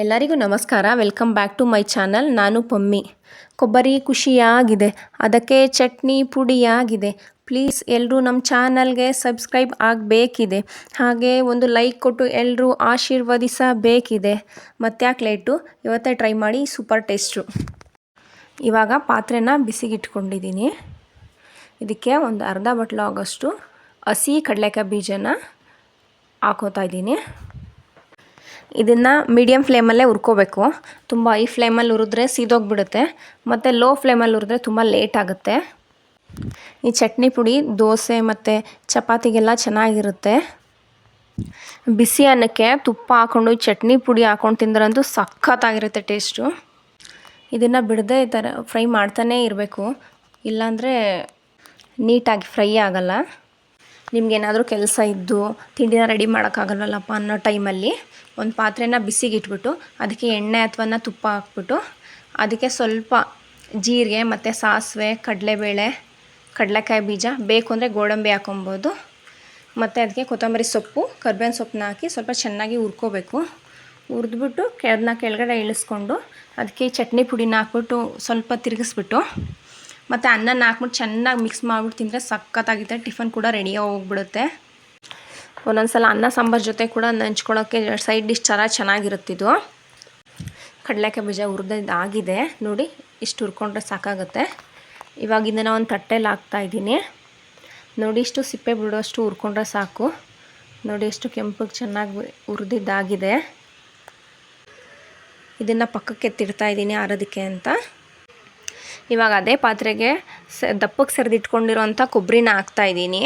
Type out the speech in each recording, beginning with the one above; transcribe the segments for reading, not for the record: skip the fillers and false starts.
ಎಲ್ಲರಿಗೂ ನಮಸ್ಕಾರ. Welcome back to my channel. ನಾನು ಪಮ್ಮಿ. ಕೊಬ್ಬರಿ ಖುಷಿಯಾಗಿದೆ, ಅದಕ್ಕೆ ಚಟ್ನಿ ಪುಡಿಯಾಗಿದೆ. ಪ್ಲೀಸ್ ಎಲ್ಲರೂ ನಮ್ಮ ಚಾನಲ್ಗೆ ಸಬ್ಸ್ಕ್ರೈಬ್ ಆಗಬೇಕಿದೆ. ಹಾಗೆ ಒಂದು ಲೈಕ್ ಕೊಟ್ಟು ಎಲ್ಲರೂ ಆಶೀರ್ವದಿಸಬೇಕಿದೆ. ಮತ್ತ್ಯಾಕೆ ಲೇಟು, ಇವತ್ತೇ ಟ್ರೈ ಮಾಡಿ, ಸೂಪರ್ ಟೇಸ್ಟು. ಇವಾಗ ಪಾತ್ರೆನ ಬಿಸಿಗಿಟ್ಕೊಂಡಿದ್ದೀನಿ. ಇದಕ್ಕೆ ಒಂದು ಅರ್ಧ ಬಟ್ಲು ಆಗೋಷ್ಟು ಹಸಿ ಕಡಲೆಕಾಯಿ ಬೀಜನ ಹಾಕೋತಾ ಇದ್ದೀನಿ. ಇದನ್ನು ಮೀಡಿಯಮ್ ಫ್ಲೇಮಲ್ಲೇ ಹುರ್ಕೋಬೇಕು. ತುಂಬ ಹೈ ಫ್ಲೇಮಲ್ಲಿ ಹುರಿದ್ರೆ ಸೀದೋಗಿಬಿಡುತ್ತೆ, ಮತ್ತು ಲೋ ಫ್ಲೇಮಲ್ಲಿ ಹುರಿದ್ರೆ ತುಂಬ ಲೇಟ್ ಆಗುತ್ತೆ. ಈ ಚಟ್ನಿ ಪುಡಿ ದೋಸೆ ಮತ್ತು ಚಪಾತಿಗೆಲ್ಲ ಚೆನ್ನಾಗಿರುತ್ತೆ. ಬಿಸಿ ಅನ್ನಕ್ಕೆ ತುಪ್ಪ ಹಾಕ್ಕೊಂಡು ಚಟ್ನಿ ಪುಡಿ ಹಾಕ್ಕೊಂಡು ತಿಂದ್ರಂತೂ ಸಖತ್ತಾಗಿರುತ್ತೆ ಟೇಸ್ಟು. ಇದನ್ನು ಬಿಡದೆ ಈ ಥರ ಫ್ರೈ ಮಾಡ್ತಾನೇ ಇರಬೇಕು, ಇಲ್ಲಾಂದರೆ ನೀಟಾಗಿ ಫ್ರೈ ಆಗೋಲ್ಲ. ನಿಮಗೇನಾದರೂ ಕೆಲಸ ಇದ್ದು ತಿಂಡಿನ ರೆಡಿ ಮಾಡೋಕ್ಕಾಗಲ್ಲಪ್ಪ ಅನ್ನೋ ಟೈಮಲ್ಲಿ ಒಂದು ಪಾತ್ರೆನ ಬಿಸಿಗಿಟ್ಬಿಟ್ಟು ಅದಕ್ಕೆ ಎಣ್ಣೆ ಅಥವಾ ತುಪ್ಪ ಹಾಕ್ಬಿಟ್ಟು ಅದಕ್ಕೆ ಸ್ವಲ್ಪ ಜೀರಿಗೆ ಮತ್ತು ಸಾಸಿವೆ, ಕಡಲೆಬೇಳೆ, ಕಡಲೆಕಾಯಿ ಬೀಜ, ಬೇಕು ಅಂದರೆ ಗೋಡಂಬಿ ಹಾಕೊಬೋದು, ಮತ್ತು ಅದಕ್ಕೆ ಕೊತ್ತಂಬರಿ ಸೊಪ್ಪು, ಕರ್ಬೇವಿನ ಸೊಪ್ಪನ್ನ ಹಾಕಿ ಸ್ವಲ್ಪ ಚೆನ್ನಾಗಿ ಹುರ್ಕೋಬೇಕು. ಹುರಿದ್ಬಿಟ್ಟು ಅದನ್ನ ಕೆಳಗಡೆ ಇಳಿಸ್ಕೊಂಡು ಅದಕ್ಕೆ ಚಟ್ನಿ ಪುಡಿನ ಹಾಕ್ಬಿಟ್ಟು ಸ್ವಲ್ಪ ತಿರುಗಿಸ್ಬಿಟ್ಟು ಮತ್ತು ಅನ್ನನ ಹಾಕ್ಬಿಟ್ಟು ಚೆನ್ನಾಗಿ ಮಿಕ್ಸ್ ಮಾಡಿಬಿಟ್ಟು ತಿಂದರೆ ಸಖತ್ತಾಗುತ್ತೆ. ಟಿಫನ್ ಕೂಡ ರೆಡಿಯಾಗಿ ಹೋಗ್ಬಿಡುತ್ತೆ. ಒಂದೊಂದು ಸಲ ಅನ್ನ ಸಾಂಬಾರು ಜೊತೆ ಕೂಡ ನೆಂಚ್ಕೊಳ್ಳೋಕ್ಕೆ ಸೈಡ್ ಡಿಶ್ ಚೆನ್ನಾಗಿರುತ್ತಿದ್ದು. ಕಡಲೆಕಾಯಿ ಬೀಜ ಹುರಿದಾಗಿದೆ ನೋಡಿ, ಇಷ್ಟು ಹುರ್ಕೊಂಡ್ರೆ ಸಾಕಾಗುತ್ತೆ. ಇವಾಗ ಇದನ್ನು ಒಂದು ತಟ್ಟೆಲಿ ಹಾಕ್ತಾಯಿದ್ದೀನಿ. ನೋಡಿ, ಇಷ್ಟು ಸಿಪ್ಪೆ ಬಿಡೋಷ್ಟು ಹುರ್ಕೊಂಡ್ರೆ ಸಾಕು. ನೋಡಿ, ಎಷ್ಟು ಕೆಂಪಗೆ ಚೆನ್ನಾಗಿ ಹುರಿದಿದ್ದಾಗಿದೆ. ಇದನ್ನು ಪಕ್ಕಕ್ಕೆ ಎತ್ತಿಡ್ತಾಯಿದ್ದೀನಿ ಆರೋದಕ್ಕೆ ಅಂತ. ಇವಾಗ ಅದೇ ಪಾತ್ರೆಗೆ ದಪ್ಪಕ್ಕೆ ಸರಿದಿಟ್ಕೊಂಡಿರೋಂಥ ಕೊಬ್ಬರಿನ ಹಾಕ್ತಾಯಿದ್ದೀನಿ.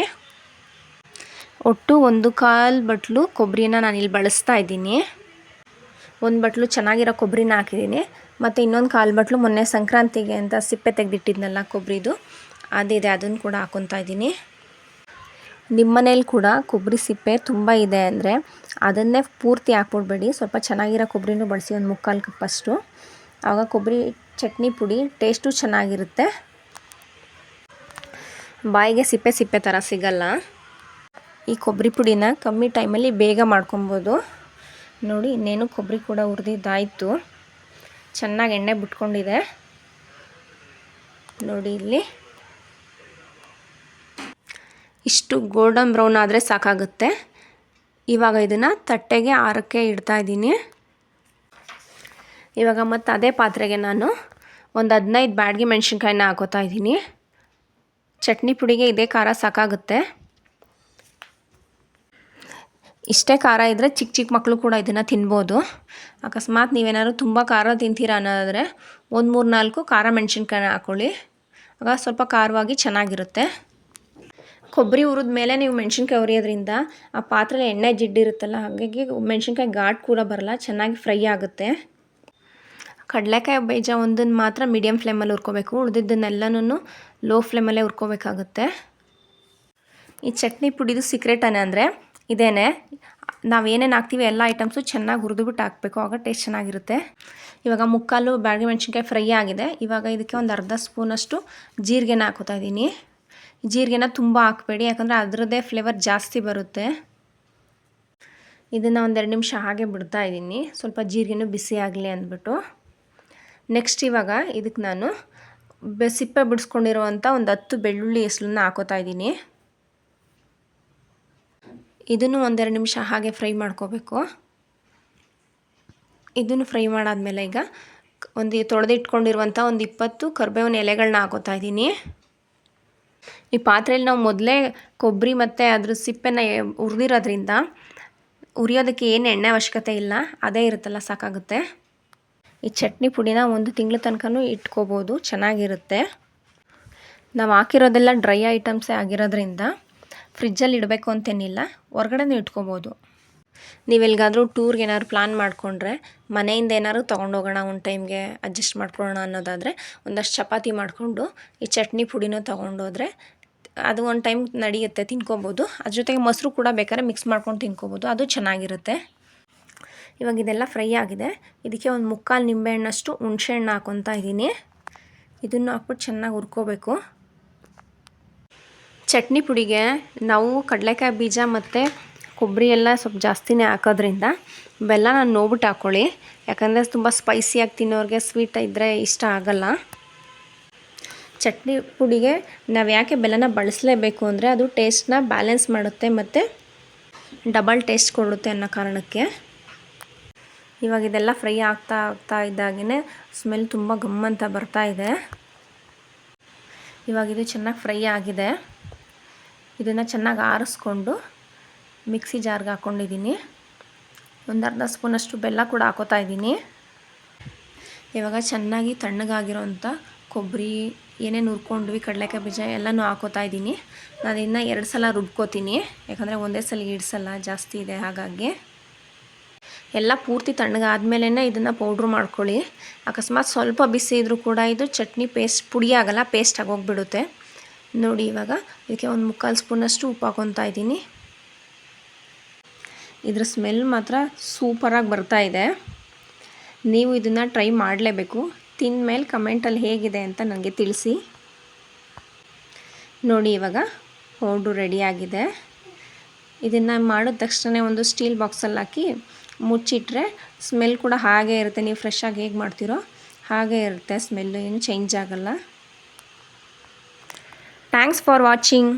ಒಟ್ಟು 1/4 ಬಟ್ಲು ಕೊಬ್ಬರಿನ ನಾನಿಲ್ಲಿ ಬಳಸ್ತಾ ಇದ್ದೀನಿ. 1 ಬಟ್ಲು ಚೆನ್ನಾಗಿರೋ ಕೊಬ್ಬರಿನ ಹಾಕಿದ್ದೀನಿ, ಮತ್ತು ಇನ್ನೊಂದು 1/4 ಬಟ್ಲು ಮೊನ್ನೆ ಸಂಕ್ರಾಂತಿಗೆ ಅಂತ ಸಿಪ್ಪೆ ತೆಗೆದಿಟ್ಟಿದ್ನಲ್ಲ ಕೊಬ್ಬರಿದು, ಅದಿದೆ, ಅದನ್ನು ಕೂಡ ಹಾಕ್ಕೊತಾ ಇದ್ದೀನಿ. ನಿಮ್ಮ ಮನೇಲಿ ಕೂಡ ಕೊಬ್ಬರಿ ಸಿಪ್ಪೆ ತುಂಬ ಇದೆ ಅಂದರೆ ಅದನ್ನೇ ಪೂರ್ತಿ ಹಾಕ್ಬಿಡ್ಬೇಡಿ, ಸ್ವಲ್ಪ ಚೆನ್ನಾಗಿರೋ ಕೊಬ್ಬರಿನೂ ಬಳಸಿ, ಒಂದು 3/4 ಕಪ್ಪಷ್ಟು. ಆವಾಗ ಕೊಬ್ಬರಿ ಚಟ್ನಿ ಪುಡಿ ಟೇಸ್ಟು ಚೆನ್ನಾಗಿರುತ್ತೆ, ಬಾಯಿಗೆ ಸಿಪ್ಪೆ ಥರ ಸಿಗಲ್ಲ. ಈ ಕೊಬ್ಬರಿ ಪುಡಿನ ಕಮ್ಮಿ ಟೈಮಲ್ಲಿ ಬೇಗ ಮಾಡ್ಕೊಬೋದು. ನೋಡಿ, ಇನ್ನೇನು ಕೊಬ್ಬರಿ ಕೂಡ ಹುರಿದಿದ್ದಾಯಿತು, ಚೆನ್ನಾಗಿ ಎಣ್ಣೆ ಬಿಟ್ಕೊಂಡಿದೆ. ನೋಡಿ, ಇಲ್ಲಿ ಇಷ್ಟು ಗೋಲ್ಡನ್ ಬ್ರೌನ್ ಆದರೆ ಸಾಕಾಗುತ್ತೆ. ಇವಾಗ ಇದನ್ನು ತಟ್ಟೆಗೆ ಆರಕ್ಕೆ ಇಡ್ತಾಯಿದ್ದೀನಿ. ಇವಾಗ ಮತ್ತು ಅದೇ ಪಾತ್ರೆಗೆ ನಾನು ಒಂದು 15 ಬ್ಯಾಡಗಿ ಮೆಣಸಿನ್ಕಾಯಿನ ಹಾಕೋತಾ ಇದ್ದೀನಿ. ಚಟ್ನಿ ಪುಡಿಗೆ ಇದೇ ಖಾರ ಸಾಕಾಗುತ್ತೆ. ಇಷ್ಟೇ ಖಾರ ಇದ್ದರೆ ಚಿಕ್ಕ ಮಕ್ಕಳು ಕೂಡ ಇದನ್ನು ತಿನ್ಬೋದು. ಅಕಸ್ಮಾತ್ ನೀವೇನಾದ್ರು ತುಂಬ ಖಾರ ತಿಂತೀರಾ ಅನ್ನೋದಾದರೆ 1-3-4 ಖಾರ ಮೆಣಸಿನ್ಕಾಯಿನ ಹಾಕ್ಕೊಳ್ಳಿ, ಆಗ ಸ್ವಲ್ಪ ಖಾರವಾಗಿ ಚೆನ್ನಾಗಿರುತ್ತೆ. ಕೊಬ್ಬರಿ ಹುರಿದ ಮೇಲೆ ನೀವು ಮೆಣಸಿನ್ಕಾಯಿ ಹುರಿಯೋದ್ರಿಂದ ಆ ಪಾತ್ರೆಯಲ್ಲಿ ಎಣ್ಣೆ ಜಿಡ್ಡಿರುತ್ತಲ್ಲ, ಹಾಗಾಗಿ ಮೆಣಸಿನ್ಕಾಯಿ ಘಾಟ್ ಕೂಡ ಬರಲ್ಲ, ಚೆನ್ನಾಗಿ ಫ್ರೈ ಆಗುತ್ತೆ. ಕಡಲೆಕಾಯಿ ಬೀಜ ಒಂದನ್ನು ಮಾತ್ರ ಮೀಡಿಯಮ್ ಫ್ಲೇಮಲ್ಲಿ ಹುರ್ಕೋಬೇಕು, ಉಳಿದಿದ್ದನ್ನೆಲ್ಲನೂ ಲೋ ಫ್ಲೇಮಲ್ಲೇ ಹುರ್ಕೋಬೇಕಾಗುತ್ತೆ. ಈ ಚಟ್ನಿ ಪುಡಿದು ಸೀಕ್ರೆಟ್ ಅಂದರೆ ಇದೇನೆ, ನಾವು ಏನೇನು ಹಾಕ್ತೀವಿ ಎಲ್ಲ ಐಟಮ್ಸು ಚೆನ್ನಾಗಿ ಹುರಿದುಬಿಟ್ಟು ಹಾಕಬೇಕು, ಆಗ ಟೇಸ್ಟ್ ಚೆನ್ನಾಗಿರುತ್ತೆ. ಇವಾಗ 3/4 ಬ್ಯಾಡಗಿ ಮೆಣಸಿನ್ಕಾಯಿ ಫ್ರೈ ಆಗಿದೆ. ಇವಾಗ ಇದಕ್ಕೆ ಒಂದು ಅರ್ಧ ಸ್ಪೂನಷ್ಟು ಜೀರಿಗೆನ ಹಾಕೋತಾ ಇದ್ದೀನಿ. ಜೀರಿಗೆನ ತುಂಬ ಹಾಕಬೇಡಿ, ಯಾಕಂದರೆ ಅದರದ್ದೇ ಫ್ಲೇವರ್ ಜಾಸ್ತಿ ಬರುತ್ತೆ. ಇದನ್ನು 1-2 ನಿಮಿಷ ಹಾಗೆ ಬಿಡ್ತಾ ಇದ್ದೀನಿ, ಸ್ವಲ್ಪ ಜೀರಿಗೆನೂ ಬಿಸಿ ಆಗಲಿ ಅಂದ್ಬಿಟ್ಟು. ನೆಕ್ಸ್ಟ್ ಇವಾಗ ಇದಕ್ಕೆ ನಾನು ಸಿಪ್ಪೆ ಬಿಡಿಸ್ಕೊಂಡಿರುವಂಥ ಒಂದು 10 ಬೆಳ್ಳುಳ್ಳಿ ಹೆಸಳನ್ನ ಹಾಕೋತಾ ಇದ್ದೀನಿ. ಇದನ್ನು 1-2 ನಿಮಿಷ ಹಾಗೆ ಫ್ರೈ ಮಾಡ್ಕೋಬೇಕು. ಇದನ್ನು ಫ್ರೈ ಮಾಡಾದಮೇಲೆ ಈಗ ತೊಳೆದಿಟ್ಕೊಂಡಿರುವಂಥ ಒಂದು 20 ಕರಿಬೇವಿನ ಎಲೆಗಳನ್ನ ಹಾಕೋತಾ ಇದ್ದೀನಿ. ಈ ಪಾತ್ರೆಯಲ್ಲಿ ನಾವು ಮೊದಲೇ ಕೊಬ್ಬರಿ ಮತ್ತು ಅದ್ರ ಸಿಪ್ಪೆನ ಹುರಿದಿರೋದ್ರಿಂದ ಹುರಿಯೋದಕ್ಕೆ ಏನು ಎಣ್ಣೆ ಅವಶ್ಯಕತೆ ಇಲ್ಲ, ಅದೇ ಇರುತ್ತಲ್ಲ ಸಾಕಾಗುತ್ತೆ. ಈ ಚಟ್ನಿ ಪುಡಿನ 1 ತಿಂಗಳ ತನಕನೂ ಇಟ್ಕೋಬೋದು, ಚೆನ್ನಾಗಿರುತ್ತೆ. ನಾವು ಹಾಕಿರೋದೆಲ್ಲ ಡ್ರೈ ಐಟಮ್ಸೇ ಆಗಿರೋದ್ರಿಂದ ಫ್ರಿಜ್ಜಲ್ಲಿ ಇಡಬೇಕು ಅಂತೇನಿಲ್ಲ, ಹೊರಗಡೆನೂ ಇಟ್ಕೋಬೋದು. ನೀವೆಲ್ಗಾದರೂ ಟೂರ್ಗೆ ಏನಾದ್ರು ಪ್ಲ್ಯಾನ್ ಮಾಡಿಕೊಂಡ್ರೆ, ಮನೆಯಿಂದ ಏನಾದ್ರು ತೊಗೊಂಡೋಗೋಣ ಒಂದು ಟೈಮ್ಗೆ ಅಡ್ಜಸ್ಟ್ ಮಾಡ್ಕೊಳ್ಳೋಣ ಅನ್ನೋದಾದರೆ ಒಂದಷ್ಟು ಚಪಾತಿ ಮಾಡಿಕೊಂಡು ಈ ಚಟ್ನಿ ಪುಡಿನೂ ತೊಗೊಂಡೋದ್ರೆ ಅದು ಒಂದು ಟೈಮ್ ನಡೆಯುತ್ತೆ, ತಿನ್ಕೋಬೋದು. ಅದ್ರ ಜೊತೆಗೆ ಮೊಸರು ಕೂಡ ಬೇಕಾದ್ರೆ ಮಿಕ್ಸ್ ಮಾಡ್ಕೊಂಡು ತಿನ್ಕೋಬೋದು, ಅದು ಚೆನ್ನಾಗಿರುತ್ತೆ. ಇವಾಗ ಇದೆಲ್ಲ ಫ್ರೈ ಆಗಿದೆ. ಇದಕ್ಕೆ ಒಂದು 3/4 ನಿಂಬೆಹಣ್ಣಷ್ಟು ಹುಣಸೆಹಣ್ಣು ಹಾಕ್ಕೊತಾ ಇದ್ದೀನಿ. ಇದನ್ನು ಹಾಕ್ಬಿಟ್ಟು ಚೆನ್ನಾಗಿ ಹುರ್ಕೋಬೇಕು. ಚಟ್ನಿ ಪುಡಿಗೆ ನಾವು ಕಡಲೆಕಾಯಿ ಬೀಜ ಮತ್ತು ಕೊಬ್ಬರಿ ಎಲ್ಲ ಸ್ವಲ್ಪ ಜಾಸ್ತಿನೇ ಹಾಕೋದ್ರಿಂದ ಬೆಲ್ಲನ ನೋಡ್ಬಿಟ್ಟು ಹಾಕ್ಕೊಳ್ಳಿ. ಯಾಕಂದರೆ ತುಂಬ ಸ್ಪೈಸಿಯಾಗಿ ತಿನ್ನೋರಿಗೆ ಸ್ವೀಟ್ ಇದ್ದರೆ ಇಷ್ಟ ಆಗಲ್ಲ. ಚಟ್ನಿ ಪುಡಿಗೆ ನಾವು ಯಾಕೆ ಬೆಲ್ಲನ ಬಳಸಲೇಬೇಕು ಅಂದರೆ ಅದು ಟೇಸ್ಟ್ನ ಬ್ಯಾಲೆನ್ಸ್ ಮಾಡುತ್ತೆ ಮತ್ತು ಡಬಲ್ ಟೇಸ್ಟ್ ಕೊಡುತ್ತೆ ಅನ್ನೋ ಕಾರಣಕ್ಕೆ. ಇವಾಗ ಇದೆಲ್ಲ ಫ್ರೈ ಆಗ್ತಾ ಇದ್ದಾಗೇ ಸ್ಮೆಲ್ ತುಂಬ ಗಮ್ಮಂತ ಬರ್ತಾ ಇದೆ. ಇವಾಗ ಇದು ಚೆನ್ನಾಗಿ ಫ್ರೈ ಆಗಿದೆ. ಇದನ್ನು ಚೆನ್ನಾಗಿ ಆರಿಸ್ಕೊಂಡು ಮಿಕ್ಸಿ ಜಾರ್ಗೆ ಹಾಕ್ಕೊಂಡಿದ್ದೀನಿ. ಒಂದು ಅರ್ಧ ಸ್ಪೂನಷ್ಟು ಬೆಲ್ಲ ಕೂಡ ಹಾಕೋತಾ ಇದ್ದೀನಿ. ಇವಾಗ ಚೆನ್ನಾಗಿ ತಣ್ಣಗಾಗಿರೋಂಥ ಕೊಬ್ಬರಿ ಏನೇನು ಹುರ್ಕೊಂಡ್ವಿ, ಕಡಲೆಕಾಯಿ ಬೀಜ ಎಲ್ಲನೂ ಹಾಕೋತಾ ಇದ್ದೀನಿ. ನಾನು ಇನ್ನು 2 ಸಲ ರುಬ್ಕೋತೀನಿ, ಯಾಕಂದರೆ ಒಂದೇ ಸಲ ಇಡ್ಸಲ್ಲ, ಜಾಸ್ತಿ ಇದೆ ಹಾಗಾಗಿ. ಎಲ್ಲ ಪೂರ್ತಿ ತಣ್ಣಗಾದ್ಮೇಲೆ ಇದನ್ನು ಪೌಡ್ರ್ ಮಾಡ್ಕೊಳ್ಳಿ. ಅಕಸ್ಮಾತ್ ಸ್ವಲ್ಪ ಬಿಸಿ ಇದ್ದರೂ ಕೂಡ ಇದು ಚಟ್ನಿ ಪುಡಿ ಆಗಲ್ಲ, ಪೇಸ್ಟ್ ಆಗೋಗ್ಬಿಡುತ್ತೆ. ನೋಡಿ ಇವಾಗ ಇದಕ್ಕೆ ಒಂದು 3/4 ಸ್ಪೂನಷ್ಟು ಉಪ್ಪು ಹಾಕೊತಾ ಇದ್ದೀನಿ. ಇದ್ರ ಸ್ಮೆಲ್ ಮಾತ್ರ ಸೂಪರಾಗಿ ಬರ್ತಾ ಇದೆ. ನೀವು ಇದನ್ನು ಟ್ರೈ ಮಾಡಲೇಬೇಕು. ತಿಂದ ಮೇಲೆ ಕಮೆಂಟಲ್ಲಿ ಹೇಗಿದೆ ಅಂತ ನನಗೆ ತಿಳಿಸಿ. ನೋಡಿ ಇವಾಗ ಪೌಡ್ರು ರೆಡಿಯಾಗಿದೆ. ಇದನ್ನು ಮಾಡಿದ ತಕ್ಷಣ ಒಂದು ಸ್ಟೀಲ್ ಬಾಕ್ಸಲ್ಲಿ ಹಾಕಿ ಮುಚ್ಚಿಟ್ರೆ ಸ್ಮೆಲ್ ಕೂಡ ಹಾಗೇ ಇರುತ್ತೆ. ನೀವು ಫ್ರೆಶ್ ಆಗಿ ಹೇಗೆ ಮಾಡ್ತೀರೋ ಹಾಗೇ ಇರುತ್ತೆ, ಸ್ಮೆಲ್ಲು ಏನು ಚೇಂಜ್ ಆಗಲ್ಲ. Thanks for watching.